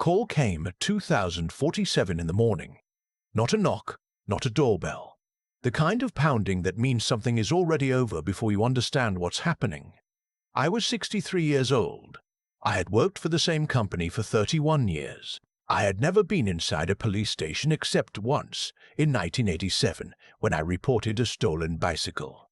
Call came at 2047 in the morning. Not a knock, not a doorbell. The kind of pounding that means something is already over before you understand what's happening. I was 63 years old. I had worked for the same company for 31 years. I had never been inside a police station except once, in 1987, when I reported a stolen bicycle.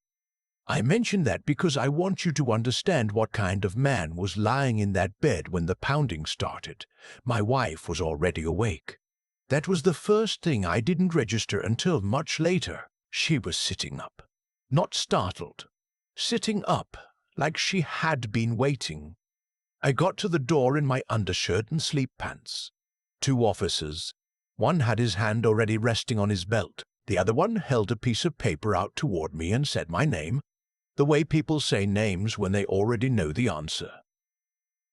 I mention that because I want you to understand what kind of man was lying in that bed when the pounding started. My wife was already awake. That was the first thing I didn't register until much later. She was sitting up. Not startled. Sitting up, like she had been waiting. I got to the door in my undershirt and sleep pants. 2 officers. One had his hand already resting on his belt. The other one held a piece of paper out toward me and said my name, the way people say names when they already know the answer.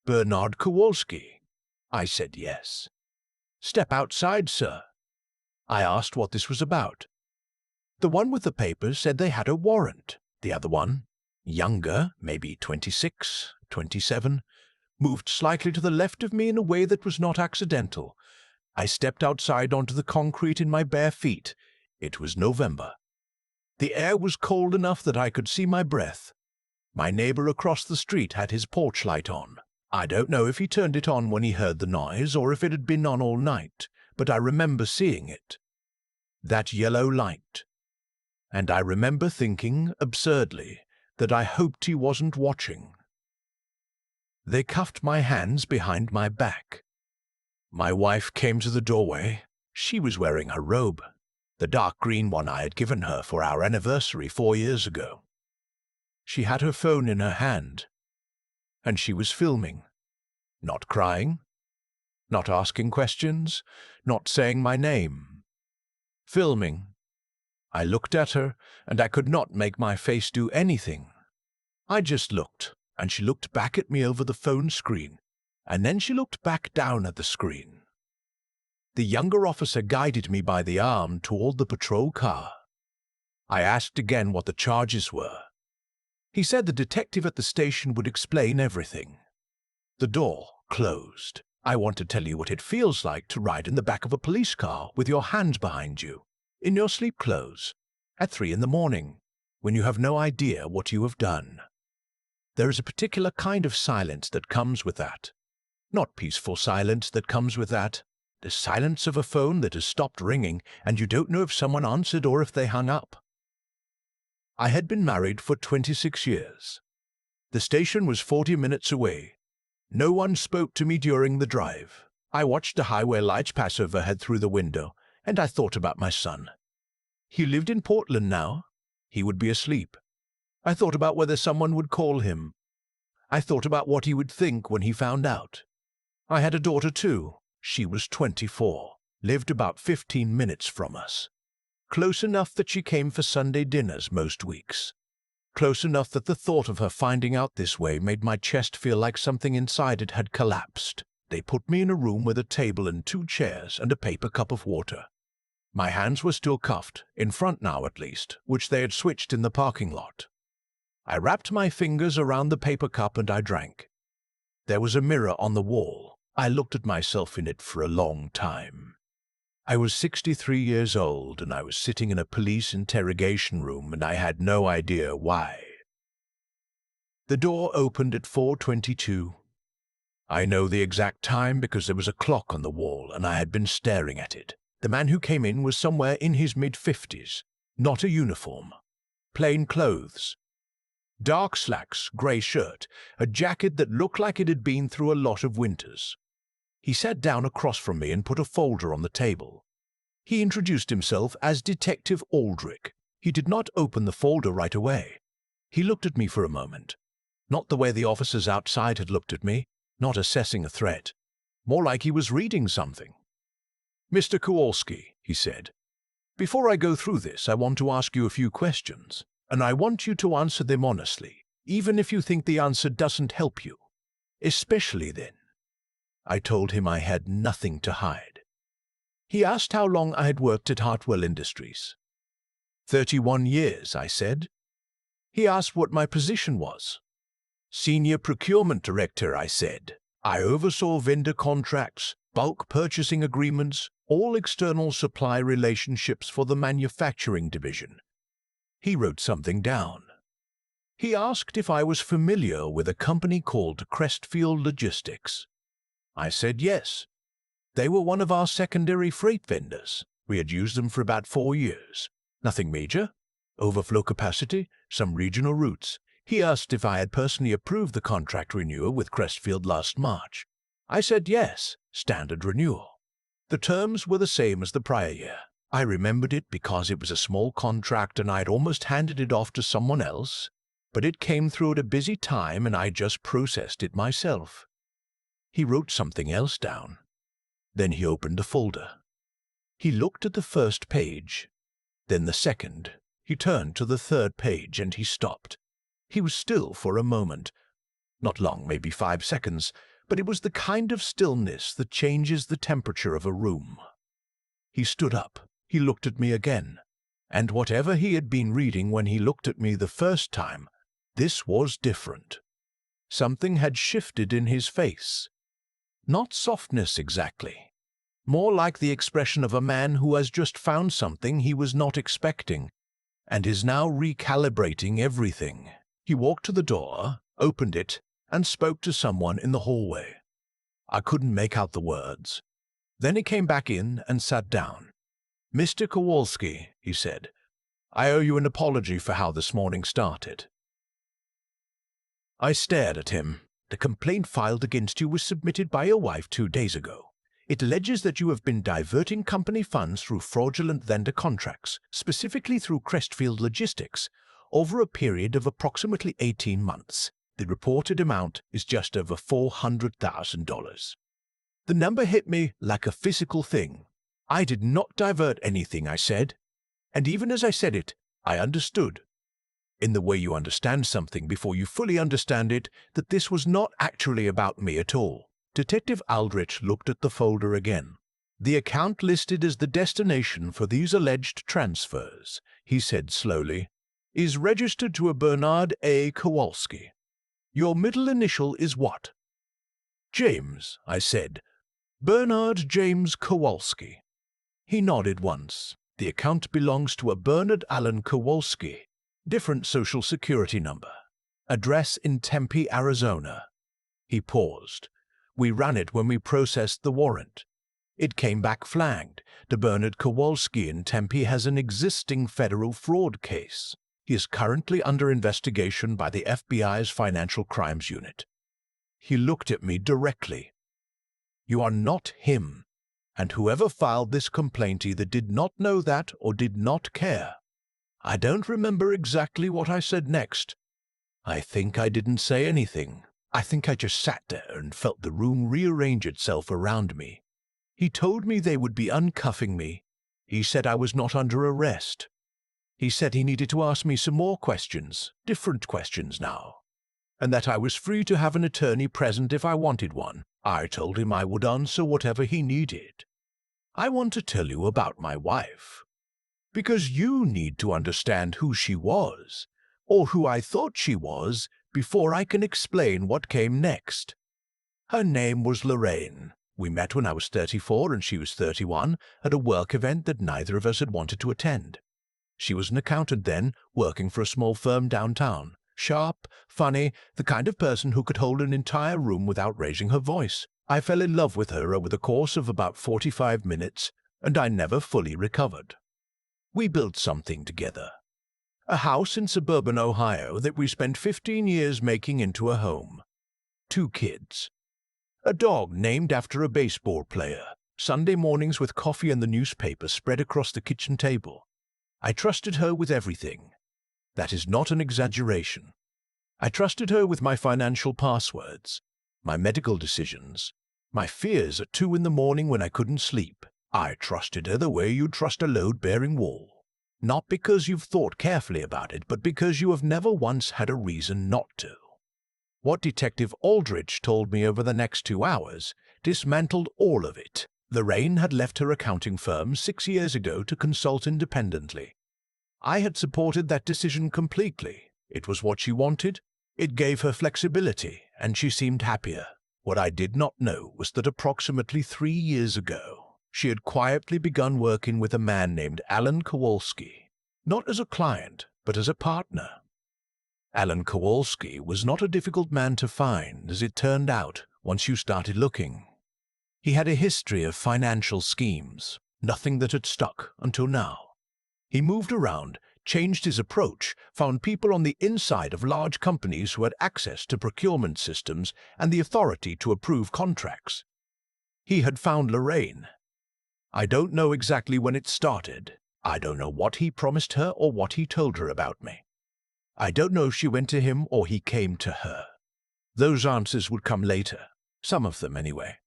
Bernard Kowalski. I said yes. Step outside, sir. I asked what this was about. The one with the papers said they had a warrant. The other one, younger, maybe 26, 27, moved slightly to the left of me in a way that was not accidental. I stepped outside onto the concrete in my bare feet. It was November. The air was cold enough that I could see my breath. My neighbor across the street had his porch light on. I don't know if he turned it on when he heard the noise or if it had been on all night, but I remember seeing it. That yellow light. And I remember thinking, absurdly, that I hoped he wasn't watching. They cuffed my hands behind my back. My wife came to the doorway. She was wearing her robe, the dark green one I had given her for our anniversary 4 years ago. She had her phone in her hand, and she was filming. Not crying, not asking questions, not saying my name. Filming. I looked at her, and I could not make my face do anything. I just looked, and she looked back at me over the phone screen, and then she looked back down at the screen. The younger officer guided me by the arm toward the patrol car. I asked again what the charges were. He said the detective at the station would explain everything. The door closed. I want to tell you what it feels like to ride in the back of a police car with your hands behind you, in your sleep clothes, at 3 in the morning, when you have no idea what you have done. There is a particular kind of silence that comes with that. Not peaceful silence that comes with that. The silence of a phone that has stopped ringing and you don't know if someone answered or if they hung up. I had been married for 26 years. The station was 40 minutes away. No one spoke to me during the drive. I watched the highway lights pass overhead through the window, and I thought about my son. He lived in Portland now. He would be asleep. I thought about whether someone would call him. I thought about what he would think when he found out. I had a daughter too. She was 24, lived about 15 minutes from us. Close enough that she came for Sunday dinners most weeks. Close enough that the thought of her finding out this way made my chest feel like something inside it had collapsed. They put me in a room with a table and 2 chairs and a paper cup of water. My hands were still cuffed, in front now at least, which they had switched in the parking lot. I wrapped my fingers around the paper cup and I drank. There was a mirror on the wall. I looked at myself in it for a long time. I was 63 years old and I was sitting in a police interrogation room and I had no idea why. The door opened at 4:22. I know the exact time because there was a clock on the wall and I had been staring at it. The man who came in was somewhere in his mid-50s, not a uniform, plain clothes. Dark slacks, grey shirt, a jacket that looked like it had been through a lot of winters. He sat down across from me and put a folder on the table. He introduced himself as Detective Aldrich. He did not open the folder right away. He looked at me for a moment. Not the way the officers outside had looked at me, not assessing a threat. More like he was reading something. "Mr. Kowalski," he said, "before I go through this, I want to ask you a few questions, and I want you to answer them honestly, even if you think the answer doesn't help you. Especially then." I told him I had nothing to hide. He asked how long I had worked at Hartwell Industries. 31 years, I said. He asked what my position was. Senior Procurement Director, I said. I oversaw vendor contracts, bulk purchasing agreements, all external supply relationships for the manufacturing division. He wrote something down. He asked if I was familiar with a company called Crestfield Logistics. I said yes. They were one of our secondary freight vendors. We had used them for about 4 years. Nothing major. Overflow capacity, some regional routes. He asked if I had personally approved the contract renewal with Crestfield last March. I said yes, standard renewal. The terms were the same as the prior year. I remembered it because it was a small contract and I'd almost handed it off to someone else, but it came through at a busy time and I just processed it myself. He wrote something else down. Then he opened the folder. He looked at the first page, then the second. He turned to the third page and he stopped. He was still for a moment. Not long, maybe 5 seconds, but it was the kind of stillness that changes the temperature of a room. He stood up. He looked at me again. And whatever he had been reading when he looked at me the first time, this was different. Something had shifted in his face. Not softness exactly. More like the expression of a man who has just found something he was not expecting and is now recalibrating everything. He walked to the door, opened it, and spoke to someone in the hallway. I couldn't make out the words. Then he came back in and sat down. "Mr. Kowalski," he said, "I owe you an apology for how this morning started." I stared at him. "The complaint filed against you was submitted by your wife 2 days ago. It alleges that you have been diverting company funds through fraudulent vendor contracts, specifically through Crestfield Logistics, over a period of approximately 18 months. The reported amount is just over $400,000. The number hit me like a physical thing. I did not divert anything, I said. And even as I said it, I understood, in the way you understand something before you fully understand it, that this was not actually about me at all. Detective Aldrich looked at the folder again. "The account listed as the destination for these alleged transfers," he said slowly, "is registered to a Bernard A. Kowalski. Your middle initial is what?" "James," I said. "Bernard James Kowalski." He nodded once. "The account belongs to a Bernard Allen Kowalski. Different social security number. Address in Tempe, Arizona." He paused. "We ran it when we processed the warrant. It came back flagged. The Bernard Kowalski in Tempe has an existing federal fraud case. He is currently under investigation by the FBI's Financial Crimes Unit." He looked at me directly. "You are not him, and whoever filed this complaint either did not know that or did not care." I don't remember exactly what I said next. I think I didn't say anything. I think I just sat there and felt the room rearrange itself around me. He told me they would be uncuffing me. He said I was not under arrest. He said he needed to ask me some more questions, different questions now, and that I was free to have an attorney present if I wanted one. I told him I would answer whatever he needed. I want to tell you about my wife, because you need to understand who she was, or who I thought she was, before I can explain what came next. Her name was Lorraine. We met when I was 34 and she was 31 at a work event that neither of us had wanted to attend. She was an accountant then, working for a small firm downtown. Sharp, funny, the kind of person who could hold an entire room without raising her voice. I fell in love with her over the course of about 45 minutes, and I never fully recovered. We built something together. A house in suburban Ohio that we spent 15 years making into a home. 2 kids. A dog named after a baseball player. Sunday mornings with coffee and the newspaper spread across the kitchen table. I trusted her with everything. That is not an exaggeration. I trusted her with my financial passwords, my medical decisions, my fears at 2 in the morning when I couldn't sleep. I trusted her the way you trust a load-bearing wall. Not because you've thought carefully about it, but because you have never once had a reason not to. What Detective Aldrich told me over the next 2 hours dismantled all of it. Lorraine had left her accounting firm 6 years ago to consult independently. I had supported that decision completely. It was what she wanted. It gave her flexibility, and she seemed happier. What I did not know was that approximately 3 years ago, she had quietly begun working with a man named Alan Kowalski, not as a client, but as a partner. Alan Kowalski was not a difficult man to find, as it turned out, once you started looking. He had a history of financial schemes, nothing that had stuck until now. He moved around, changed his approach, found people on the inside of large companies who had access to procurement systems and the authority to approve contracts. He had found Lorraine. I don't know exactly when it started. I don't know what he promised her or what he told her about me. I don't know if she went to him or he came to her. Those answers would come later, some of them anyway.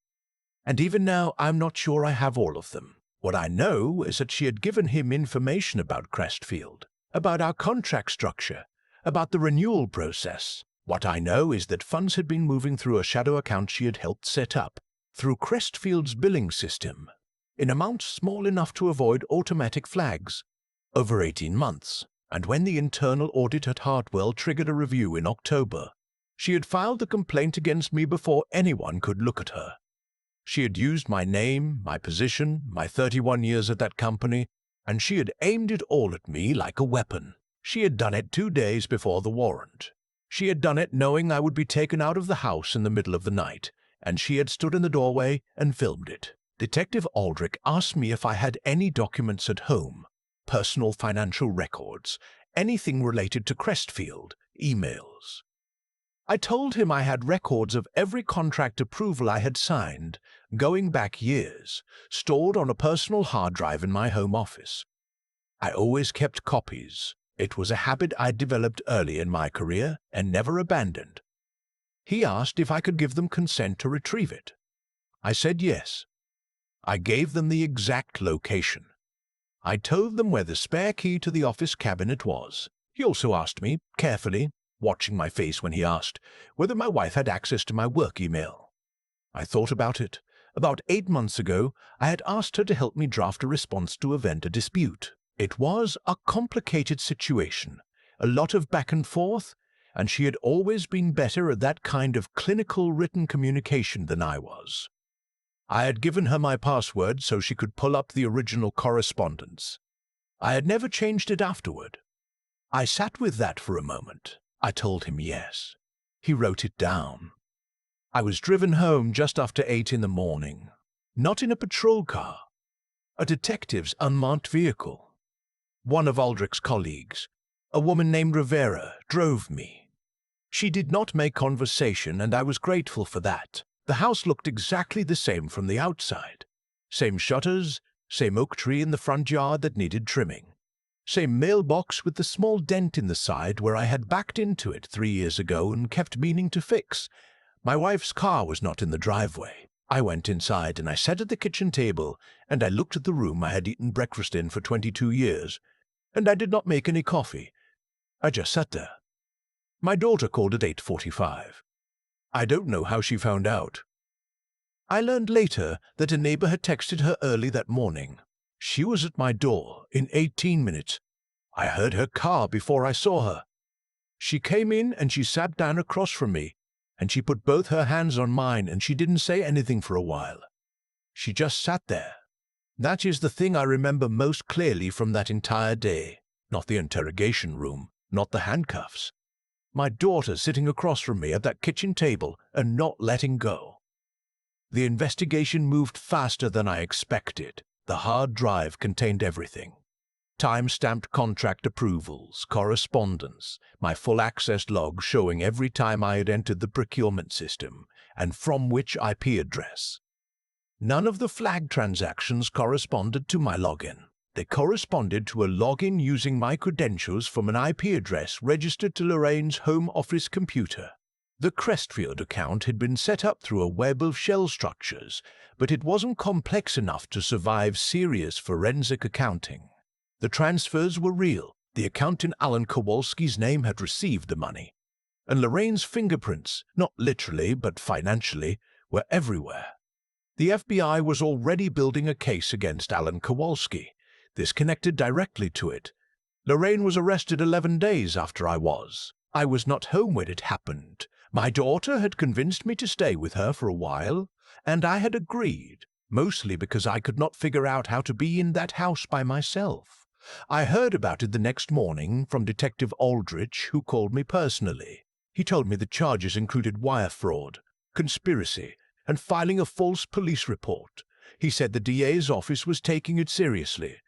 And even now, I'm not sure I have all of them. What I know is that she had given him information about Crestfield, about our contract structure, about the renewal process. What I know is that funds had been moving through a shadow account she had helped set up, through Crestfield's billing system, in amounts small enough to avoid automatic flags, over 18 months. And when the internal audit at Hartwell triggered a review in October, she had filed a complaint against me before anyone could look at her. She had used my name, my position, my 31 years at that company, and she had aimed it all at me like a weapon. She had done it 2 days before the warrant. She had done it knowing I would be taken out of the house in the middle of the night, and she had stood in the doorway and filmed it. Detective Aldrich asked me if I had any documents at home, personal financial records, anything related to Crestfield, emails. I told him I had records of every contract approval I had signed, going back years, stored on a personal hard drive in my home office. I always kept copies. It was a habit I'd developed early in my career and never abandoned. He asked if I could give them consent to retrieve it. I said yes. I gave them the exact location. I told them where the spare key to the office cabinet was. He also asked me, carefully, watching my face when he asked, whether my wife had access to my work email. I thought about it. About 8 months ago, I had asked her to help me draft a response to a vendor dispute. It was a complicated situation, a lot of back and forth, and she had always been better at that kind of clinical written communication than I was. I had given her my password so she could pull up the original correspondence. I had never changed it afterward. I sat with that for a moment. I told him yes. He wrote it down. I was driven home just after 8 in the morning, not in a patrol car, a detective's unmarked vehicle. One of Aldrich's colleagues, a woman named Rivera, drove me. She did not make conversation, and I was grateful for that. The house looked exactly the same from the outside. Same shutters, same oak tree in the front yard that needed trimming. Same mailbox with the small dent in the side where I had backed into it 3 years ago and kept meaning to fix. My wife's car was not in the driveway. I went inside and I sat at the kitchen table and I looked at the room I had eaten breakfast in for 22 years, and I did not make any coffee. I just sat there. My daughter called at 8:45. I don't know how she found out. I learned later that a neighbor had texted her early that morning. She was at my door in 18 minutes. I heard her car before I saw her. She came in and she sat down across from me, and she put both her hands on mine and she didn't say anything for a while. She just sat there. That is the thing I remember most clearly from that entire day. Not the interrogation room, not the handcuffs. My daughter sitting across from me at that kitchen table and not letting go. The investigation moved faster than I expected. The hard drive contained everything. Time-stamped contract approvals, correspondence, my full access log showing every time I had entered the procurement system, and from which IP address. None of the flag transactions corresponded to my login. They corresponded to a login using my credentials from an IP address registered to Lorraine's home office computer. The Crestfield account had been set up through a web of shell structures, but it wasn't complex enough to survive serious forensic accounting. The transfers were real. The account in Alan Kowalski's name had received the money. And Lorraine's fingerprints, not literally but financially, were everywhere. The FBI was already building a case against Alan Kowalski. This connected directly to it. Lorraine was arrested 11 days after I was. I was not home when it happened. My daughter had convinced me to stay with her for a while, and I had agreed, mostly because I could not figure out how to be in that house by myself. I heard about it the next morning from Detective Aldrich, who called me personally. He told me the charges included wire fraud, conspiracy, and filing a false police report. He said the DA's office was taking it seriously.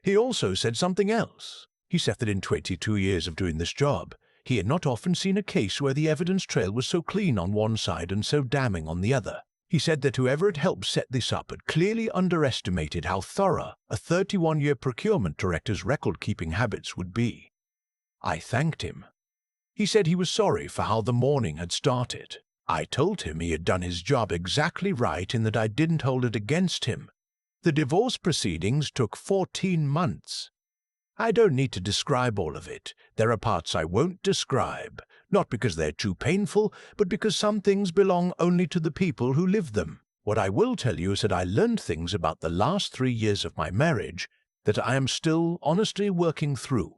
He also said something else. He said that in 22 years of doing this job, he had not often seen a case where the evidence trail was so clean on one side and so damning on the other. He said that whoever had helped set this up had clearly underestimated how thorough a 31-year procurement director's record-keeping habits would be. I thanked him. He said he was sorry for how the morning had started. I told him he had done his job exactly right in that I didn't hold it against him. The divorce proceedings took 14 months. I don't need to describe all of it. There are parts I won't describe, not because they're too painful, but because some things belong only to the people who live them. What I will tell you is that I learned things about the last 3 years of my marriage that I am still honestly working through.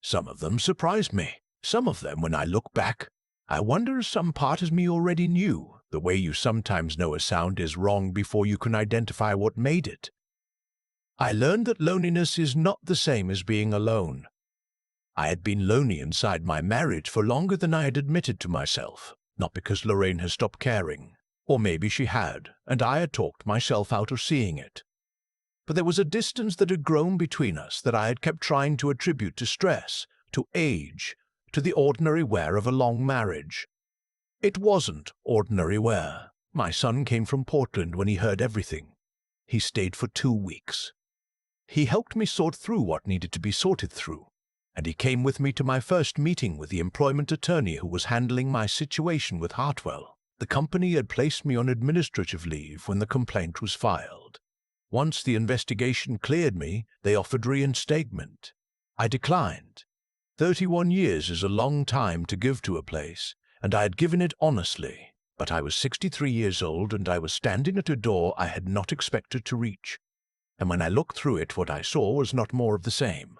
Some of them surprised me. Some of them, when I look back, I wonder if some part of me already knew, the way you sometimes know a sound is wrong before you can identify what made it. I learned that loneliness is not the same as being alone. I had been lonely inside my marriage for longer than I had admitted to myself, not because Lorraine had stopped caring, or maybe she had, and I had talked myself out of seeing it. But there was a distance that had grown between us that I had kept trying to attribute to stress, to age, to the ordinary wear of a long marriage. It wasn't ordinary wear. My son came from Portland when he heard everything. He stayed for 2 weeks. He helped me sort through what needed to be sorted through, and he came with me to my first meeting with the employment attorney who was handling my situation with Hartwell. The company had placed me on administrative leave when the complaint was filed. Once the investigation cleared me, they offered reinstatement. I declined. 31 years is a long time to give to a place, and I had given it honestly, but I was 63 years old and I was standing at a door I had not expected to reach. And when I looked through it, what I saw was not more of the same.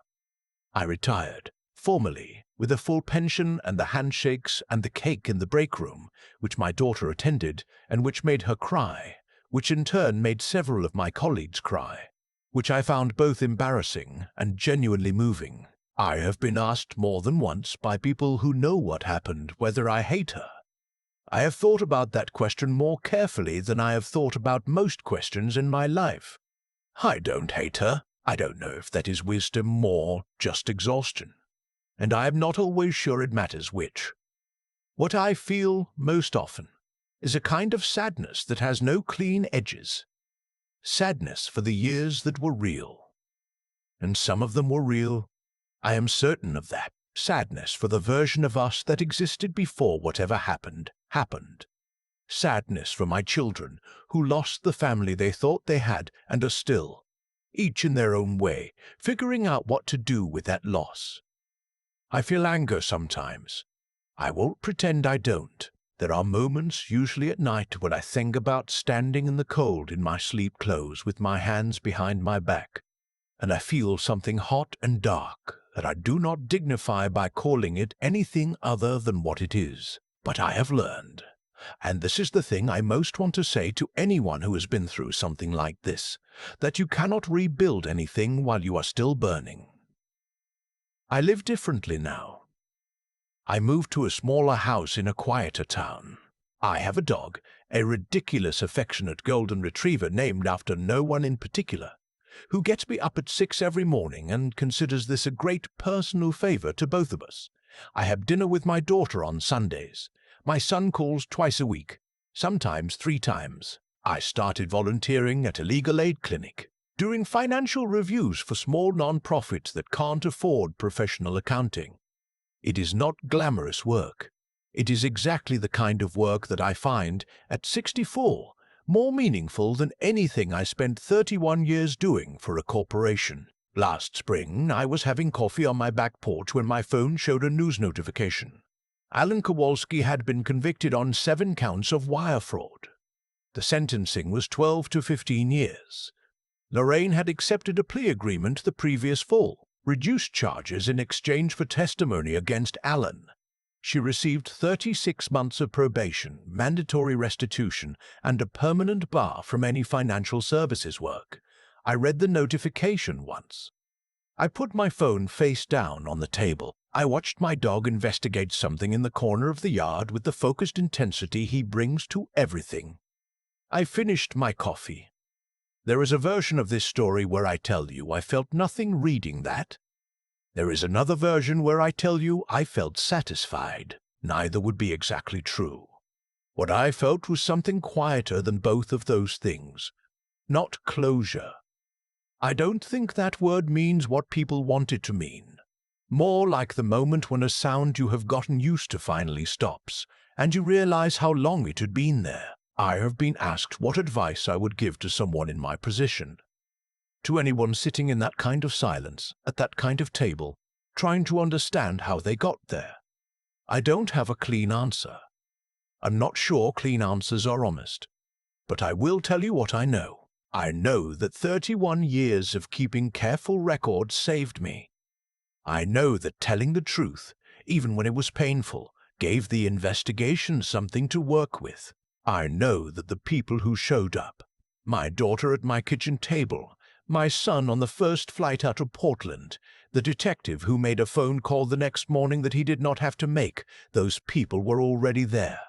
I retired, formally, with a full pension and the handshakes and the cake in the break room, which my daughter attended and which made her cry, which in turn made several of my colleagues cry, which I found both embarrassing and genuinely moving. I have been asked more than once by people who know what happened whether I hate her. I have thought about that question more carefully than I have thought about most questions in my life. I don't hate her. I don't know if that is wisdom or just exhaustion. And I am not always sure it matters which. What I feel most often is a kind of sadness that has no clean edges. Sadness for the years that were real. And some of them were real. I am certain of that. Sadness for the version of us that existed before whatever happened. Sadness for my children, who lost the family they thought they had and are still, each in their own way, figuring out what to do with that loss. I feel anger sometimes. I won't pretend I don't. There are moments, usually at night, when I think about standing in the cold in my sleep clothes with my hands behind my back, and I feel something hot and dark that I do not dignify by calling it anything other than what it is. But I have learned, and this is the thing I most want to say to anyone who has been through something like this, that you cannot rebuild anything while you are still burning. I live differently now. I moved to a smaller house in a quieter town. I have a dog, a ridiculous affectionate golden retriever named after no one in particular, who gets me up at 6 every morning and considers this a great personal favor to both of us. I have dinner with my daughter on Sundays. My son calls twice a week, sometimes 3 times. I started volunteering at a legal aid clinic, doing financial reviews for small non-profits that can't afford professional accounting. It is not glamorous work. It is exactly the kind of work that I find, at 64, more meaningful than anything I spent 31 years doing for a corporation. Last spring, I was having coffee on my back porch when my phone showed a news notification. Alan Kowalski had been convicted on 7 counts of wire fraud. The sentencing was 12 to 15 years. Lorraine had accepted a plea agreement the previous fall, reduced charges in exchange for testimony against Alan. She received 36 months of probation, mandatory restitution, and a permanent bar from any financial services work. I read the notification once. I put my phone face down on the table. I watched my dog investigate something in the corner of the yard with the focused intensity he brings to everything. I finished my coffee. There is a version of this story where I tell you I felt nothing reading that. There is another version where I tell you I felt satisfied. Neither would be exactly true. What I felt was something quieter than both of those things. Not closure. I don't think that word means what people want it to mean. More like the moment when a sound you have gotten used to finally stops, and you realize how long it had been there. I have been asked what advice I would give to someone in my position. To anyone sitting in that kind of silence, at that kind of table, trying to understand how they got there. I don't have a clean answer. I'm not sure clean answers are honest. But I will tell you what I know. I know that 31 years of keeping careful records saved me. I know that telling the truth, even when it was painful, gave the investigation something to work with. I know that the people who showed up, my daughter at my kitchen table, my son on the first flight out of Portland, the detective who made a phone call the next morning that he did not have to make, those people were already there.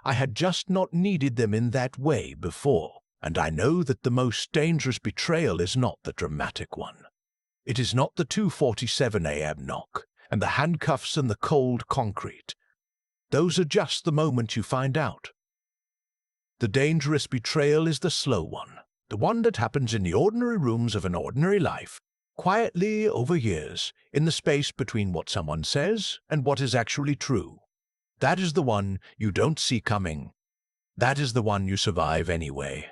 I had just not needed them in that way before. And I know that the most dangerous betrayal is not the dramatic one. It is not the 2:47 a.m. knock, and the handcuffs and the cold concrete. Those are just the moment you find out. The dangerous betrayal is the slow one, the one that happens in the ordinary rooms of an ordinary life, quietly over years, in the space between what someone says and what is actually true. That is the one you don't see coming. That is the one you survive anyway.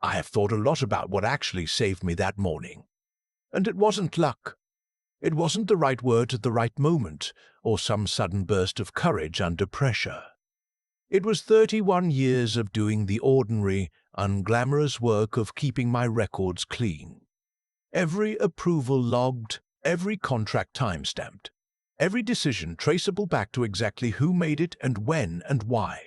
I have thought a lot about what actually saved me that morning. And it wasn't luck. It wasn't the right word at the right moment, or some sudden burst of courage under pressure. It was 31 years of doing the ordinary, unglamorous work of keeping my records clean. Every approval logged, every contract time-stamped, every decision traceable back to exactly who made it and when and why.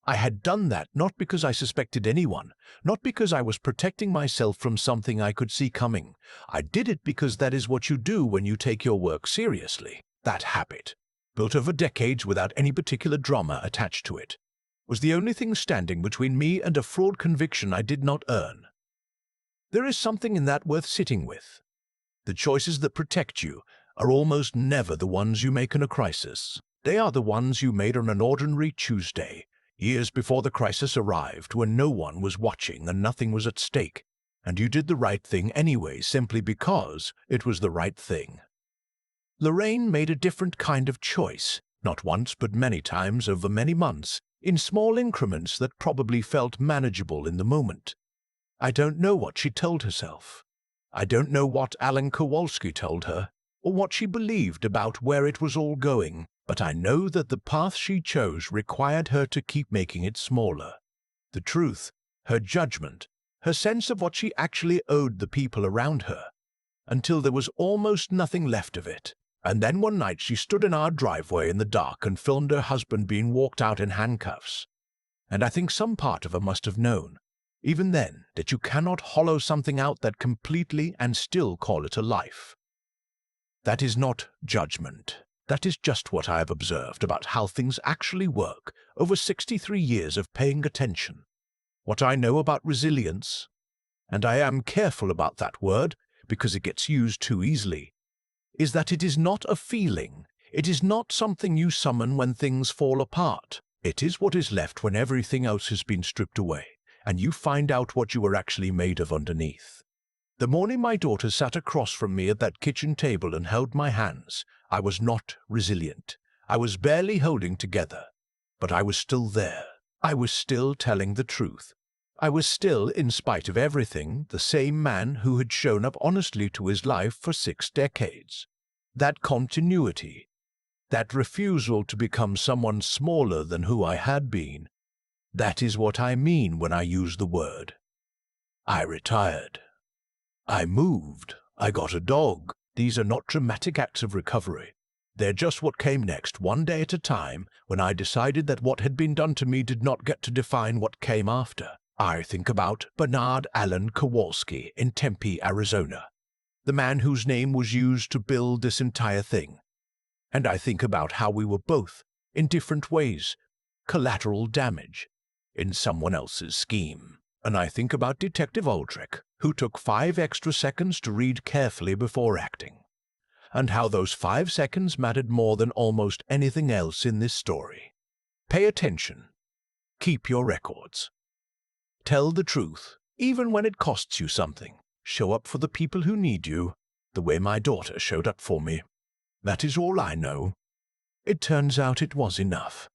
I had done that not because I suspected anyone, not because I was protecting myself from something I could see coming. I did it because that is what you do when you take your work seriously. That habit, built over decades without any particular drama attached to it, was the only thing standing between me and a fraud conviction I did not earn. There is something in that worth sitting with. The choices that protect you are almost never the ones you make in a crisis. They are the ones you made on an ordinary Tuesday, years before the crisis arrived, when no one was watching and nothing was at stake, and you did the right thing anyway simply because it was the right thing. Lorraine made a different kind of choice, not once but many times over many months, in small increments that probably felt manageable in the moment. I don't know what she told herself. I don't know what Alan Kowalski told her, or what she believed about where it was all going, but I know that the path she chose required her to keep making it smaller. The truth, her judgment, her sense of what she actually owed the people around her, until there was almost nothing left of it. And then one night she stood in our driveway in the dark and filmed her husband being walked out in handcuffs. And I think some part of her must have known, even then, that you cannot hollow something out that completely and still call it a life. That is not judgment. That is just what I have observed about how things actually work over 63 years of paying attention. What I know about resilience, and I am careful about that word because it gets used too easily, is that it is not a feeling. It is not something you summon when things fall apart. It is what is left when everything else has been stripped away, and you find out what you are actually made of underneath. The morning my daughter sat across from me at that kitchen table and held my hands, I was not resilient. I was barely holding together, but I was still there. I was still telling the truth. I was still, in spite of everything, the same man who had shown up honestly to his life for 6 decades. That continuity, that refusal to become someone smaller than who I had been, that is what I mean when I use the word. I retired. I moved. I got a dog. These are not dramatic acts of recovery. They're just what came next, one day at a time, when I decided that what had been done to me did not get to define what came after. I think about Bernard Allen Kowalski in Tempe, Arizona, the man whose name was used to build this entire thing. And I think about how we were both, in different ways, collateral damage in someone else's scheme. And I think about Detective Aldrich, who took 5 extra seconds to read carefully before acting, and how those 5 seconds mattered more than almost anything else in this story. Pay attention. Keep your records. Tell the truth, even when it costs you something. Show up for the people who need you, the way my daughter showed up for me. That is all I know. It turns out it was enough.